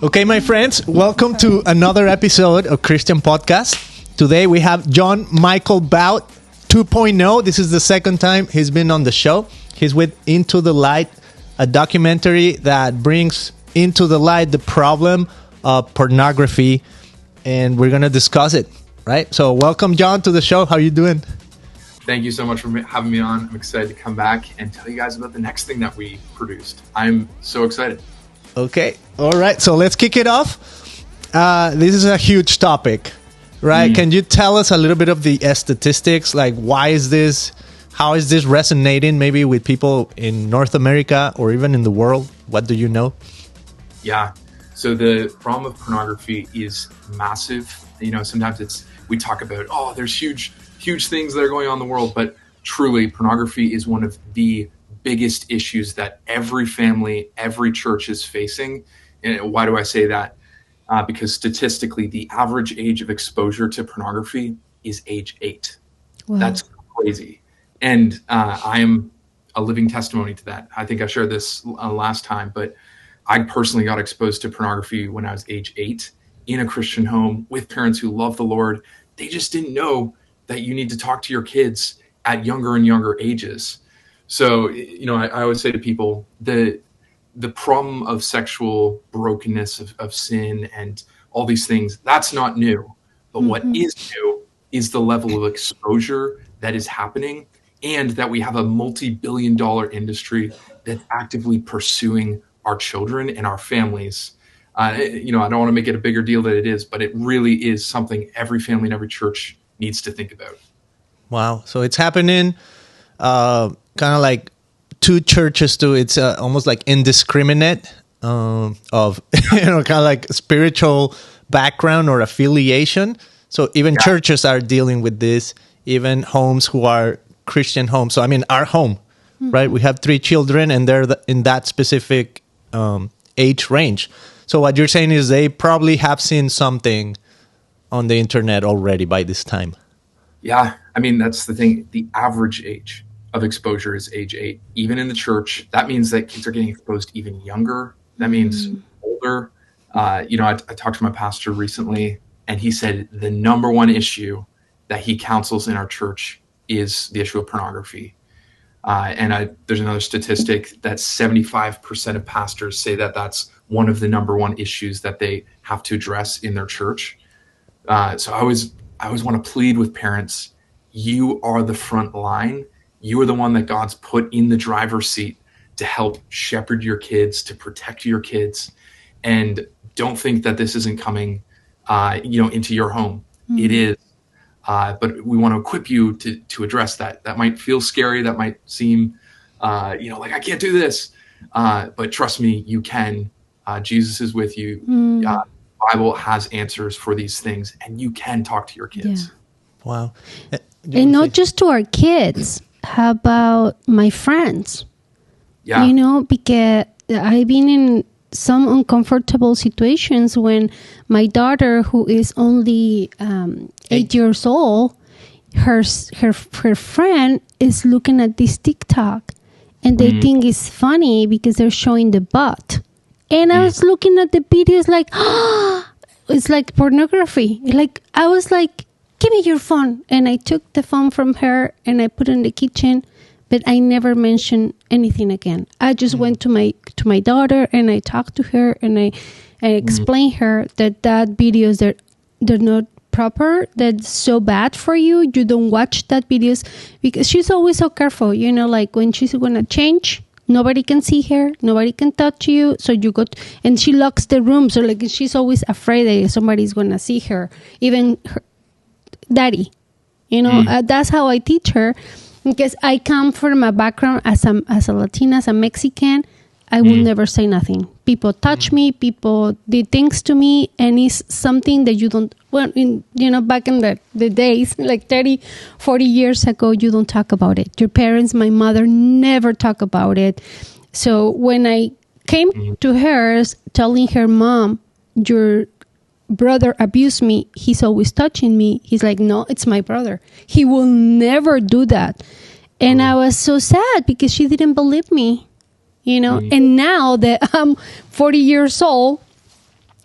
Okay, my friends, welcome to another episode of Christian Podcast. Today we have John Michael Bout 2.0. This is the second time he's been on the show. He's with Into the Light, a documentary that brings into the light the problem of pornography, and we're going to discuss it, right? So welcome, John, to the show. How are you doing? Thank you so much for having me on. I'm excited to come back and tell you guys about the next thing that we produced. I'm so excited. Okay. All right. So let's kick it off. This is a huge topic, right? Can you tell us a little bit of the statistics? Like, why is this? How is this resonating maybe with people in North America or even in the world? What do you know? Yeah. So the problem of pornography is massive. You know, sometimes we talk about, oh, there's huge things that are going on in the world. But truly, pornography is one of the biggest issues that every family, every church is facing. And why do I say that? Because statistically, the average age of exposure to pornography is age 8. Wow. That's crazy. And I am a living testimony to that. I think I shared this last time, but I personally got exposed to pornography when I was age 8 in a Christian home with parents who love the Lord. They just didn't know that you need to talk to your kids at younger and younger ages. So, you know, I always say to people, the problem of sexual brokenness, of sin and all these things, that's not new. But what is new is the level of exposure that is happening, and that we have a multi-billion-dollar industry that's actively pursuing our children and our families. You know, I don't want to make it a bigger deal than it is, but it really is something every family and every church needs to think about. Wow. So it's happening kind of like two churches too. It's almost like indiscriminate of, you know, kind of like spiritual background or affiliation. So even churches are dealing with this, even homes who are Christian homes. So, I mean, our home, right? We have 3 children and they're in that specific age range. So what you're saying is they probably have seen something on the internet already by this time. Yeah. I mean, that's the thing. The average age of exposure is age 8. Even in the church, that means that kids are getting exposed even younger. That means older. You know, I talked to my pastor recently, and he said the number one issue that he counsels in our church is the issue of pornography. And there's another statistic that 75% of pastors say that that's one of the number one issues that they have to address in their church. So I always want to plead with parents. You are the front line. You are the one that God's put in the driver's seat to help shepherd your kids, to protect your kids. And don't think that this isn't coming, you know, into your home. It is. But we want to equip you to address that. That might feel scary. That might seem, you know, like I can't do this. But trust me, you can. Jesus is with you. The Bible has answers for these things, and you can talk to your kids. Yeah. Wow. And not just to our kids. How about my friends? Yeah. You know, because I've been in some uncomfortable situations when my daughter, who is only 8 years old, her friend is looking at this TikTok, and they think it's funny because they're showing the butt. And I was looking at the videos like, it's like pornography. Like, I was like, give me your phone. And I took the phone from her and I put it in the kitchen, but I never mentioned anything again. I just went to my daughter and I talked to her and I explained her that videos, they're not proper. That's so bad for you. You don't watch that videos, because she's always so careful. You know, like when she's going to change, nobody can see her. Nobody can touch you. So you go, and she locks the room. So like she's always afraid that somebody's going to see her, even her daddy. You know, that's how I teach her, because I come from a background as a Latina, as a Mexican. I will never say nothing. People touch me, people did things to me, and it's something that you don't, well, back in the days, like 30, 40 years ago, you don't talk about it. Your parents, my mother, never talk about it. So when I came to her telling her, Mom, your brother abused me, he's always touching me. He's like, no, it's my brother. He will never do that. And I was so sad because she didn't believe me. And now that I'm 40 years old,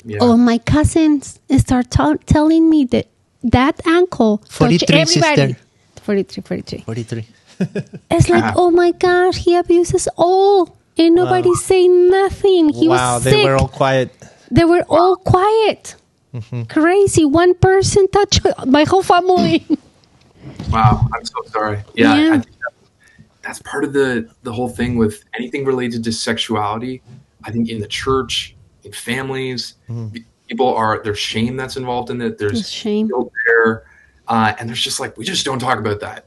Yeah. Oh, my cousins start telling me that uncle touched 43, everybody. sister. 43. 43. It's like, oh my gosh, he abuses all, and nobody saying nothing. He Wow, was sick. they were all quiet. They were all quiet. Crazy. One person touched my whole family. Wow, I'm so sorry. Yeah, Yeah. I think that's part of the whole thing with anything related to sexuality. I think in the church, in families, people there's shame that's involved in it. There's shame. guilt there, and there's just like we just don't talk about that.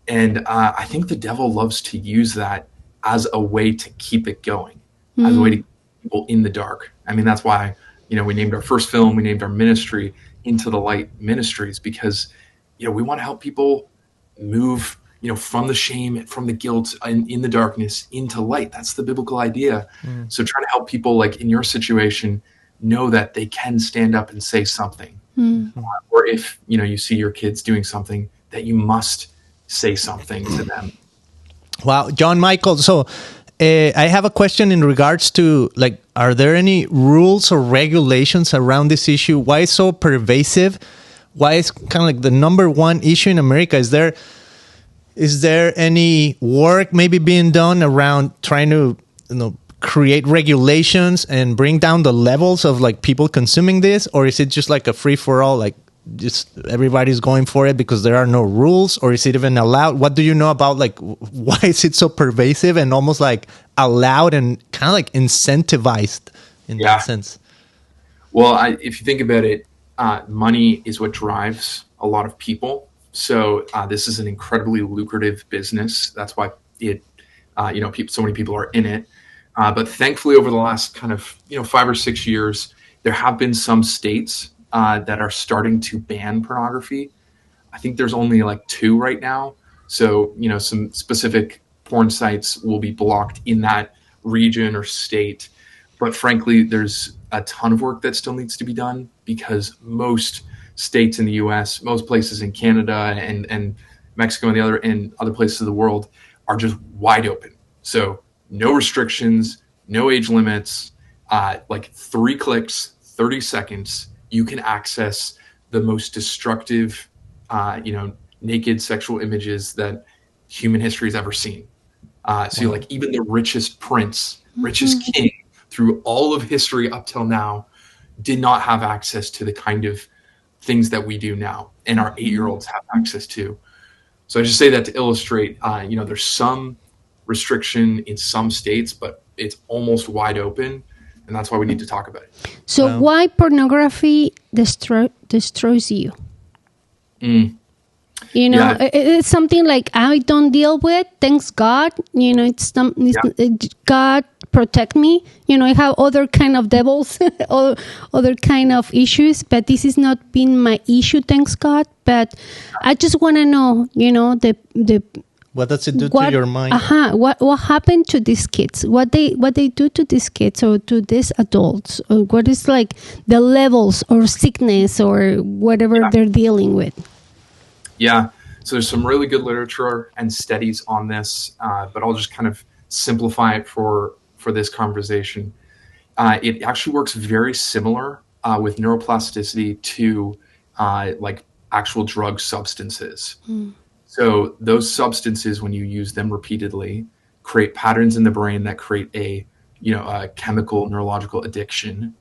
And I think the devil loves to use that as a way to keep it going, as a way to keep people in the dark. I mean, that's why we named our first film, we named our ministry Into the Light Ministries, because we want to help people move from the shame and from the guilt and in the darkness into light. That's the biblical idea. So trying to help people like in your situation know that they can stand up and say something. Or if you see your kids doing something, that you must say something to them. Wow, John Michael. So I have a question in regards to like, are there any rules or regulations around this issue? Why it's so pervasive? Why it's kind of like the number one issue in America? Is there any work maybe being done around trying to create regulations and bring down the levels of like people consuming this, or is it just like a free for all, like just everybody's going for it because there are no rules, or is it even allowed? What do you know about like why is it so pervasive and almost like allowed and kind of like incentivized in that sense? Well, if you think about it, money is what drives a lot of people. So this is an incredibly lucrative business. That's why so many people are in it. But thankfully, over the last kind of 5 or 6 years, there have been some states that are starting to ban pornography. I think there's only like 2 right now. So some specific porn sites will be blocked in that region or state. But frankly, there's a ton of work that still needs to be done, because most states in the U.S., most places in Canada and Mexico and other places of the world are just wide open. So no restrictions, no age limits, like 3 clicks, 30 seconds, you can access the most destructive, naked sexual images that human history has ever seen. So like even the richest prince, richest king through all of history up till now did not have access to the kind of things that we do now, and our 8-year-olds have access to. So I just say that to illustrate, there's some restriction in some states, but it's almost wide open, and that's why we need to talk about it. So why pornography destroys you? It's something like I don't deal with. Thanks God, God protect me. I have other kind of devils, other kind of issues, but this is not been my issue. Thanks God. But I just want to know, the what does it do to your mind? What happened to these kids? What they do to these kids or to these adults? Or what is like the levels or sickness or whatever they're dealing with? Yeah, so there's some really good literature and studies on this, but I'll just kind of simplify it for this conversation. It actually works very similar with neuroplasticity to like actual drug substances. So those substances, when you use them repeatedly, create patterns in the brain that create a chemical neurological addiction.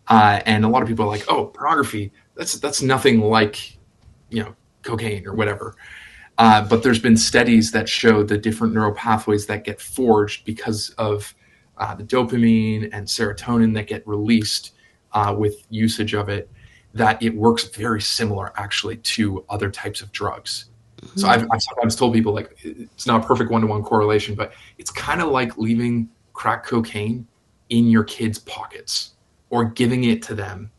And a lot of people are like, oh, pornography, that's nothing like, cocaine or whatever. But there's been studies that show the different neural pathways that get forged because of the dopamine and serotonin that get released with usage of it, that it works very similar actually to other types of drugs. So I've sometimes told people like it's not a perfect one-to-one correlation, but it's kind of like leaving crack cocaine in your kids' pockets or giving it to them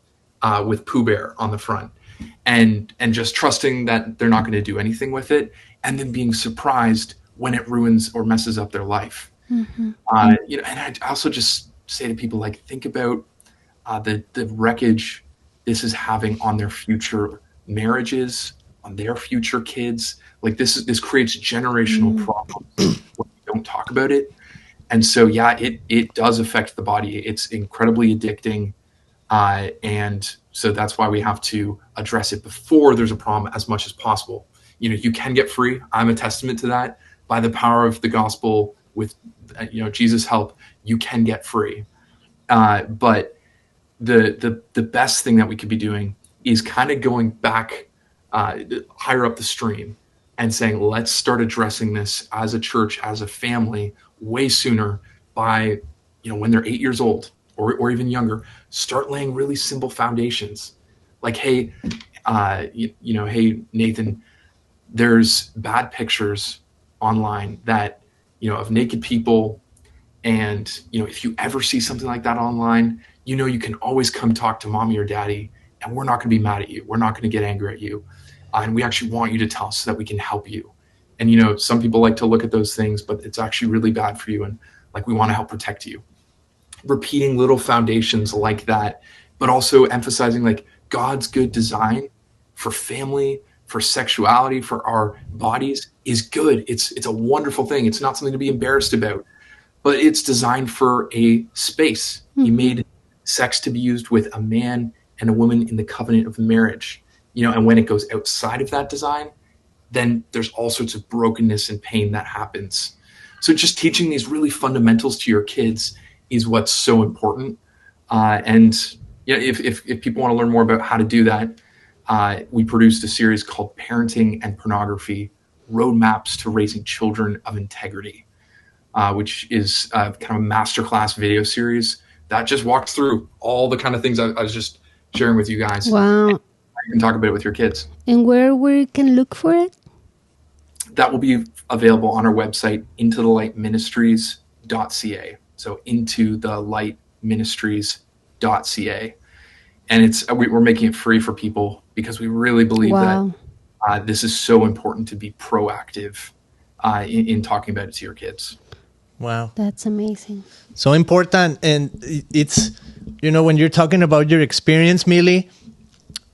with Pooh Bear on the front. And just trusting that they're not going to do anything with it, and then being surprised when it ruins or messes up their life. And I also just say to people, like, think about the wreckage this is having on their future marriages, on their future kids. Like this creates generational problems when we don't talk about it. And so, it does affect the body. It's incredibly addicting. And so that's why we have to address it before there's a problem as much as possible. You can get free. I'm a testament to that. By the power of the gospel, with Jesus' help, you can get free. But the best thing that we could be doing is kind of going back higher up the stream and saying, let's start addressing this as a church, as a family, way sooner, by when they're 8 years old or even younger. Start laying really simple foundations, like, hey, hey, Nathan, there's bad pictures online that of naked people, and if you ever see something like that online, you can always come talk to mommy or daddy, and we're not going to be mad at you. We're not going to get angry at you. And we actually want you to tell us so that we can help you. And, some people like to look at those things, but it's actually really bad for you. And like, we want to help protect you. Repeating little foundations like that, but also emphasizing like God's good design for family, for sexuality, for our bodies is good. It's a wonderful thing. It's not something to be embarrassed about, but it's designed for a space. Mm-hmm. He made sex to be used with a man and a woman in the covenant of marriage. And when it goes outside of that design, then there's all sorts of brokenness and pain that happens. So just teaching these really fundamentals to your kids is what's so important. And if people want to learn more about how to do that, we produced a series called Parenting and Pornography, Roadmaps to Raising Children of Integrity, which is kind of a masterclass video series that just walks through all the kind of things I was just sharing with you guys. Wow. You can talk about it with your kids. And where we can look for it? That will be available on our website, intothelightministries.ca. So intothelightministries.ca. And we're making it free for people because we really believe that this is so important to be proactive in talking about it to your kids. Wow. That's amazing. So important. And it's, when you're talking about your experience, Millie,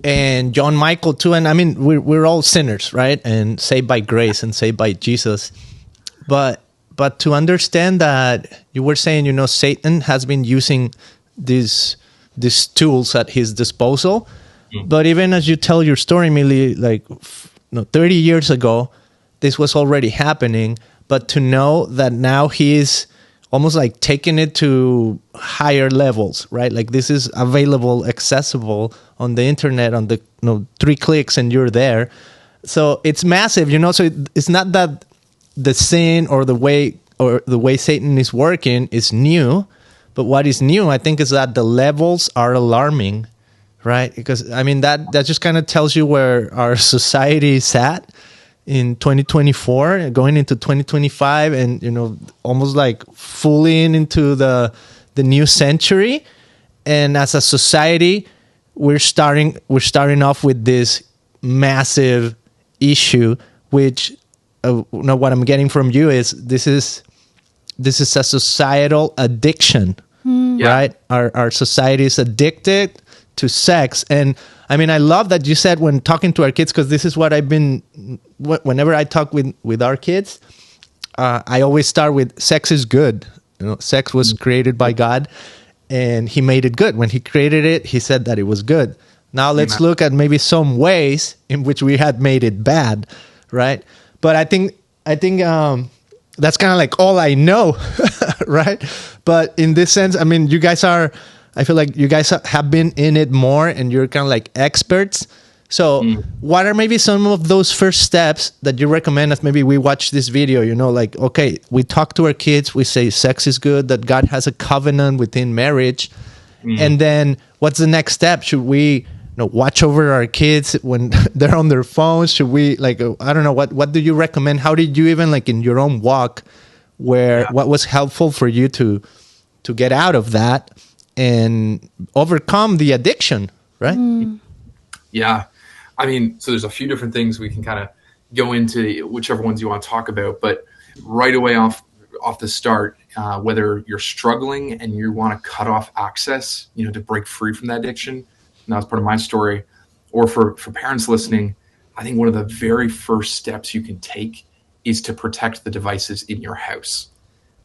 and John Michael too, and I mean, we're all sinners, right? And saved by grace and saved by Jesus. But to understand that, you were saying, Satan has been using these tools at his disposal. Mm-hmm. But even as you tell your story, Millie, like 30 years ago, this was already happening. But to know that now he's almost like taking it to higher levels, right? Like this is available, accessible on the internet, on the 3 clicks and you're there. So it's massive, so it's not that the sin or the way Satan is working is new, but what is new, I think, is that the levels are alarming, right? Because I mean, that just kind of tells you where our society is at in 2024, going into 2025, and almost like fully into the new century. And as a society, we're starting off with this massive issue, which what I'm getting from you is this is a societal addiction, right? Our society is addicted to sex. And I mean, I love that you said when talking to our kids, because this is what whenever I talk with our kids, I always start with sex is good. Sex was created by God and he made it good. When he created it, he said that it was good. Now let's look at maybe some ways in which we had made it bad, right? But I think that's kind of like all I know, right? But in this sense, I mean, I feel like you guys have been in it more and you're kind of like experts. So what are maybe some of those first steps that you recommend if maybe we watch this video, like, okay, we talk to our kids, we say sex is good, that God has a covenant within marriage. And then what's the next step? Should we watch over our kids when they're on their phones? Should we, like, I don't know, what do you recommend? How did you even, like, in your own walk, what was helpful for you to get out of that and overcome the addiction, right? Yeah. I mean, so there's a few different things we can kind of go into, whichever ones you want to talk about, but right away off the start, whether you're struggling and you want to cut off access, to break free from that addiction, and that was part of my story, or for parents listening, I think one of the very first steps you can take is to protect the devices in your house.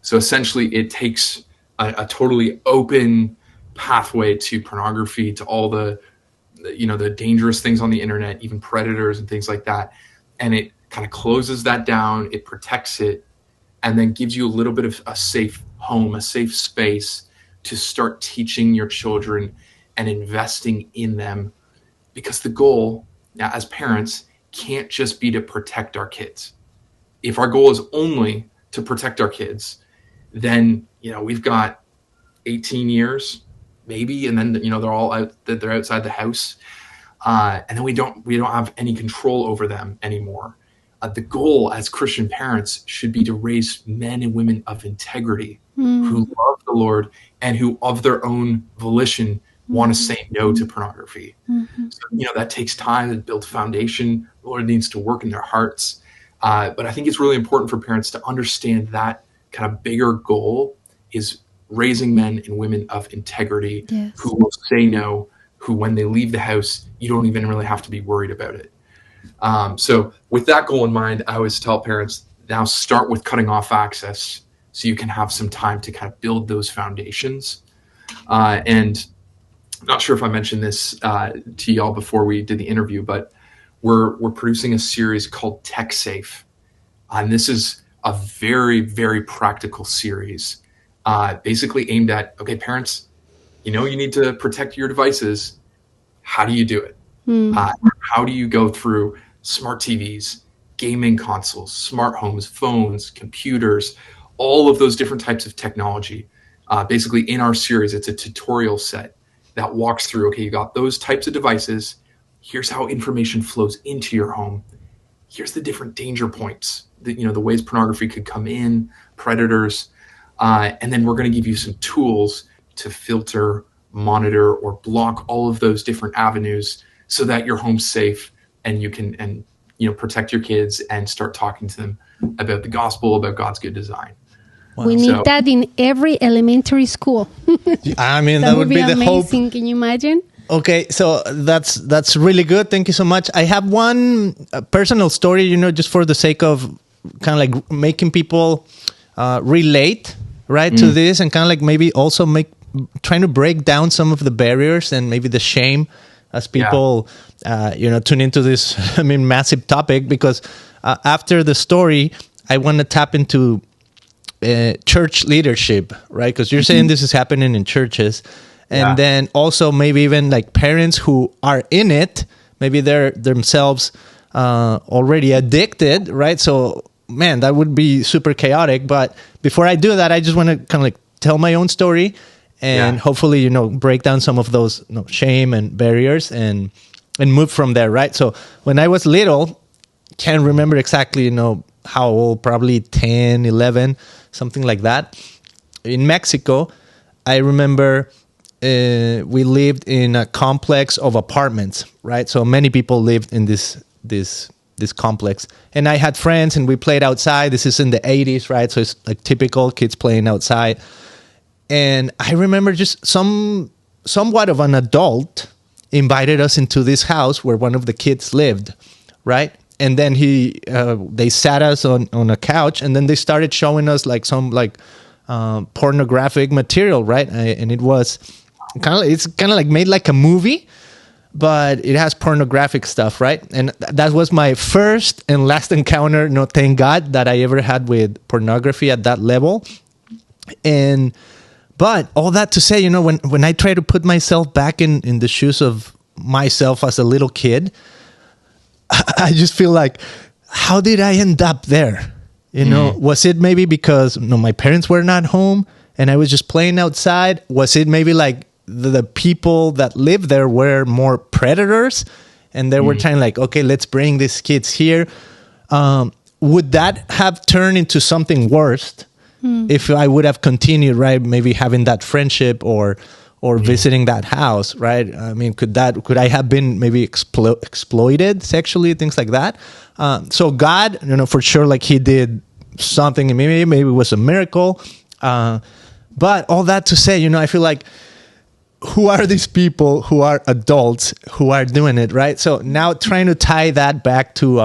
So essentially it takes a totally open pathway to pornography, to all the dangerous things on the internet, even predators and things like that. And it kind of closes that down, it protects it, and then gives you a little bit of a safe home, a safe space to start teaching your children and investing in them. Because the goal now as parents can't just be to protect our kids. If our goal is only to protect our kids, then, we've got 18 years maybe, and then, they're outside the house. And then we don't have any control over them anymore. The goal as Christian parents should be to raise men and women of integrity who love the Lord and who of their own volition want to say no to pornography. So, that takes time to build foundation. The Lord needs to work in their hearts. But I think it's really important for parents to understand that kind of bigger goal is raising men and women of integrity who will say no, who when they leave the house, you don't even really have to be worried about it. So with that goal in mind, I always tell parents, now start with cutting off access so you can have some time to kind of build those foundations. And I'm not sure if I mentioned this to y'all before we did the interview, but we're producing a series called Tech Safe. And this is a very, very practical series, basically aimed at, okay, parents, you need to protect your devices. How do you do it? How do you go through smart TVs, gaming consoles, smart homes, phones, computers, all of those different types of technology? Basically, in our series, it's a tutorial set that walks through, okay, you got those types of devices. Here's how information flows into your home. Here's the different danger points, the ways pornography could come in, predators. And then we're going to give you some tools to filter, monitor, or block all of those different avenues so that your home's safe and you can protect your kids and start talking to them about the gospel, about God's good design. Wow. We need that in every elementary school. I mean, that would be the amazing. hope. Can you imagine? Okay, so that's really good. Thank you so much. I have one personal story, just for the sake of kind of like making people relate, right, to this, and kind of like maybe also trying to break down some of the barriers and maybe the shame as people, tune into this, massive topic. Because after the story, I want to tap into church leadership, right? Because you're saying this is happening in churches. And then also maybe even like parents who are in it, maybe they're themselves already addicted, right? So, man, that would be super chaotic. But before I do that, I just want to kind of like tell my own story and hopefully, break down some of those shame and barriers and move from there, right? So when I was little, can't remember exactly, how old, probably 10, 11, something like that. In Mexico, I remember we lived in a complex of apartments, right? So many people lived in this complex. And I had friends and we played outside. This is in the 80s, right? So it's like typical kids playing outside. And I remember just somewhat of an adult invited us into this house where one of the kids lived, right? And then they sat us on a couch, and then they started showing us like some pornographic material, right? And it was it's kind of like made like a movie, but it has pornographic stuff, right? And that was my first and last encounter, thank God, that I ever had with pornography at that level. But all that to say, when I try to put myself back in the shoes of myself as a little kid, I just feel like, how did I end up there? Was it maybe because my parents were not home and I was just playing outside? Was it maybe like the people that lived there were more predators and they were trying like, okay, let's bring these kids here? Would that have turned into something worse if I would have continued, right? Maybe having that friendship or visiting that house, right? I mean, could I have been maybe exploited sexually, things like that? So God, for sure, like he did something in me, maybe it was a miracle. But all that to say, I feel like, who are these people who are adults who are doing it, right? So now trying to tie that back to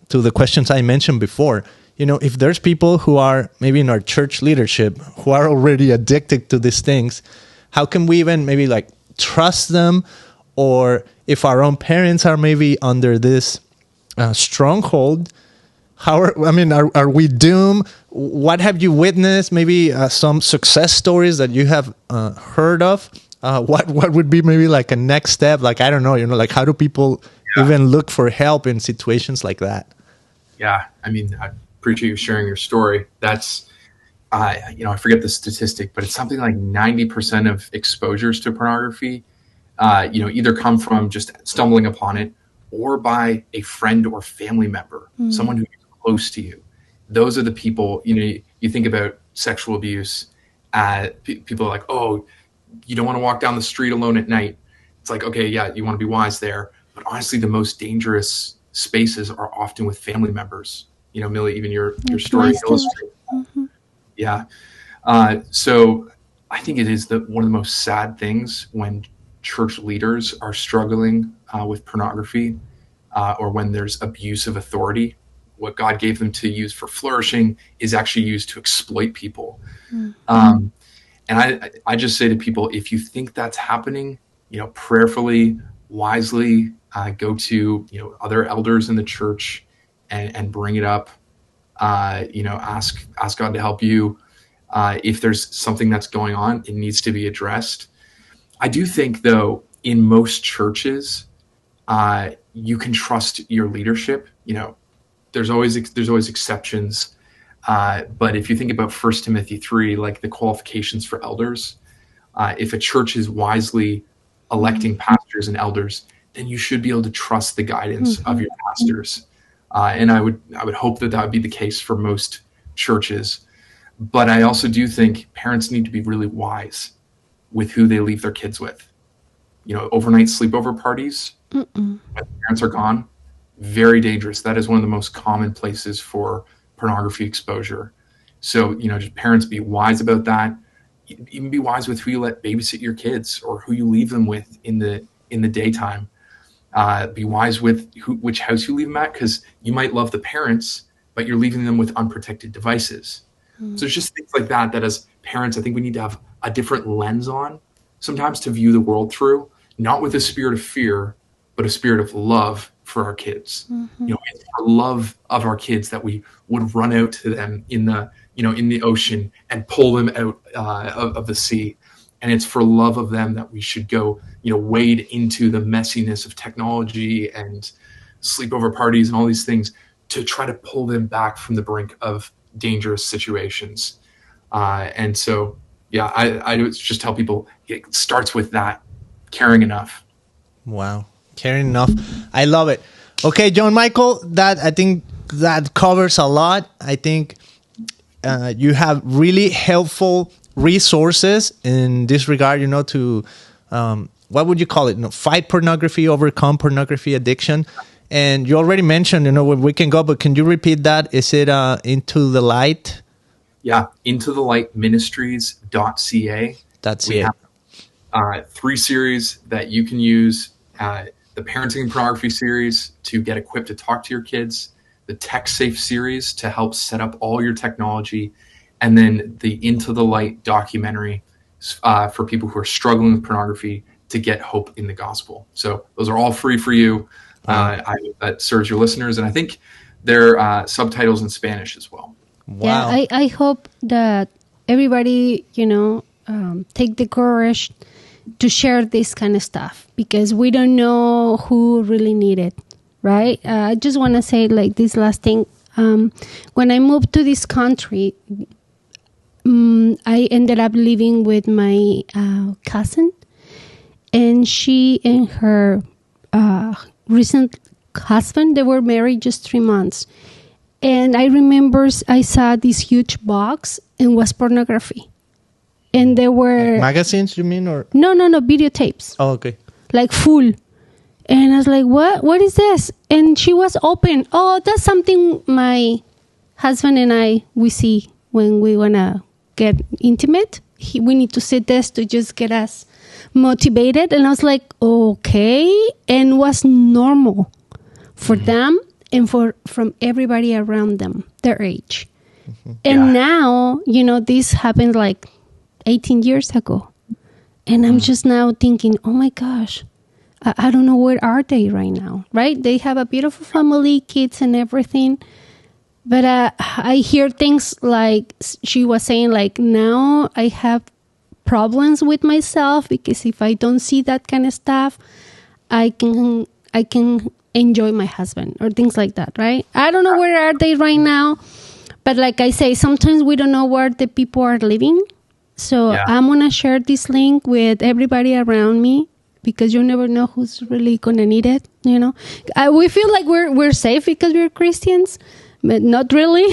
the questions I mentioned before, if there's people who are maybe in our church leadership who are already addicted to these things, how can we even maybe like trust them, or if our own parents are maybe under this stronghold, are we doomed? What have you witnessed? Maybe some success stories that you have heard of. What would be maybe like a next step? Like, I don't know, like how do people even look for help in situations like that? Yeah, I appreciate you sharing your story. That's, I forget the statistic, but it's something like 90% of exposures to pornography, either come from just stumbling upon it or by a friend or family member, someone who's close to you. Those are the people, you think about sexual abuse, people are like, oh, you don't want to walk down the street alone at night. It's like, okay, yeah, you want to be wise there. But honestly, the most dangerous spaces are often with family members. Millie, even your story illustrates that. Yeah. So I think it is one of the most sad things when church leaders are struggling with pornography, or when there's abuse of authority. What God gave them to use for flourishing is actually used to exploit people. And I just say to people, if you think that's happening, prayerfully, wisely, go to other elders in the church and bring it up. Ask God to help you. If there's something that's going on, it needs to be addressed. I do think, though, in most churches, you can trust your leadership. There's always exceptions. But if you think about 1 Timothy 3, like the qualifications for elders, if a church is wisely electing pastors and elders, then you should be able to trust the guidance of your pastors. And I would hope that would be the case for most churches. But I also do think parents need to be really wise with who they leave their kids with. Overnight sleepover parties, when parents are gone, very dangerous. That is one of the most common places for pornography exposure. So, just parents, be wise about that. Even be wise with who you let babysit your kids or who you leave them with in the daytime. Be wise with which house you leave them at, because you might love the parents, but you're leaving them with unprotected devices. So there's just things like that as parents, I think we need to have a different lens on sometimes to view the world through, not with a spirit of fear, but a spirit of love for our kids. It's for love of our kids that we would run out to them in the ocean and pull them out of the sea. And it's for love of them that we should go, wade into the messiness of technology and sleepover parties and all these things to try to pull them back from the brink of dangerous situations. And so, yeah, I just tell people it starts with that, caring enough. Wow. Caring enough. I love it. Okay, John Michael, I think that covers a lot. I think you have really helpful resources in this regard, to, what would you call it? Fight pornography, overcome pornography addiction. And you already mentioned, where we can go, but can you repeat that? Is it Into the Light? Yeah, Into the Light Ministries.ca. We have 3 series that you can use. The Parenting and Pornography series to get equipped to talk to your kids, the Tech Safe series to help set up all your technology, and then the Into the Light documentary for people who are struggling with pornography to get hope in the gospel. So those are all free for you. That serves your listeners, and I think they're subtitles in Spanish as well. Wow. Yeah, I hope that everybody, take the courage to share this kind of stuff, because we don't know who really need it, right? I just want to say like this last thing. When I moved to this country, I ended up living with my cousin, and she and her recent husband, they were married just 3 months. And I remember I saw this huge box and was pornography. And there were... magazines, you mean? Or No, videotapes. Oh, okay. Like full. And I was like, what is this? And she was open. Oh, that's something my husband and we see when we want to get intimate. We need to see this to just get us motivated. And I was like, okay. And was normal for them and from everybody around them, their age. And now, this happened like 18 years ago. And I'm just now thinking, oh my gosh, I don't know where are they right now, right? They have a beautiful family, kids and everything. But I hear things like she was saying, like, now I have problems with myself because if I don't see that kind of stuff, I can enjoy my husband or things like that, right? I don't know where are they right now. But like I say, sometimes we don't know where the people are living. So I'm going to share this link with everybody around me because you never know who's really going to need it, you know. We feel like we're safe because we're Christians, but not really,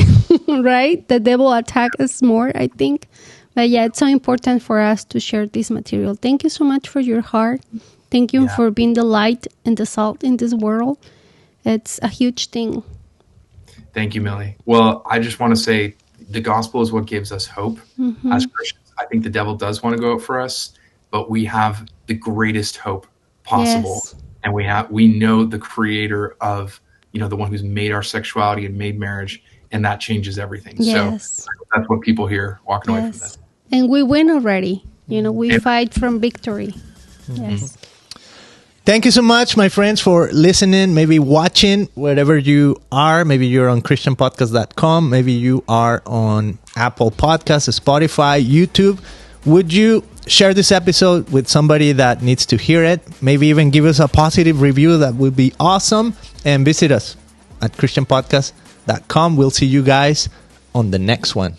right? The devil attacks us more, I think. But yeah, it's so important for us to share this material. Thank you so much for your heart. Thank you for being the light and the salt in this world. It's a huge thing. Thank you, Millie. Well, I just want to say the gospel is what gives us hope as Christians. I think the devil does want to go out for us, but we have the greatest hope possible. Yes. And we know the creator of, the one who's made our sexuality and made marriage, and that changes everything. Yes. So that's what people hear walking away from this. And we win already. We fight from victory. Yes. Thank you so much, my friends, for listening, maybe watching, wherever you are. Maybe you're on christianpodcast.com. Maybe you are on Apple Podcasts, Spotify, YouTube. Would you share this episode with somebody that needs to hear it? Maybe even give us a positive review. That would be awesome. And visit us at christianpodcast.com. We'll see you guys on the next one.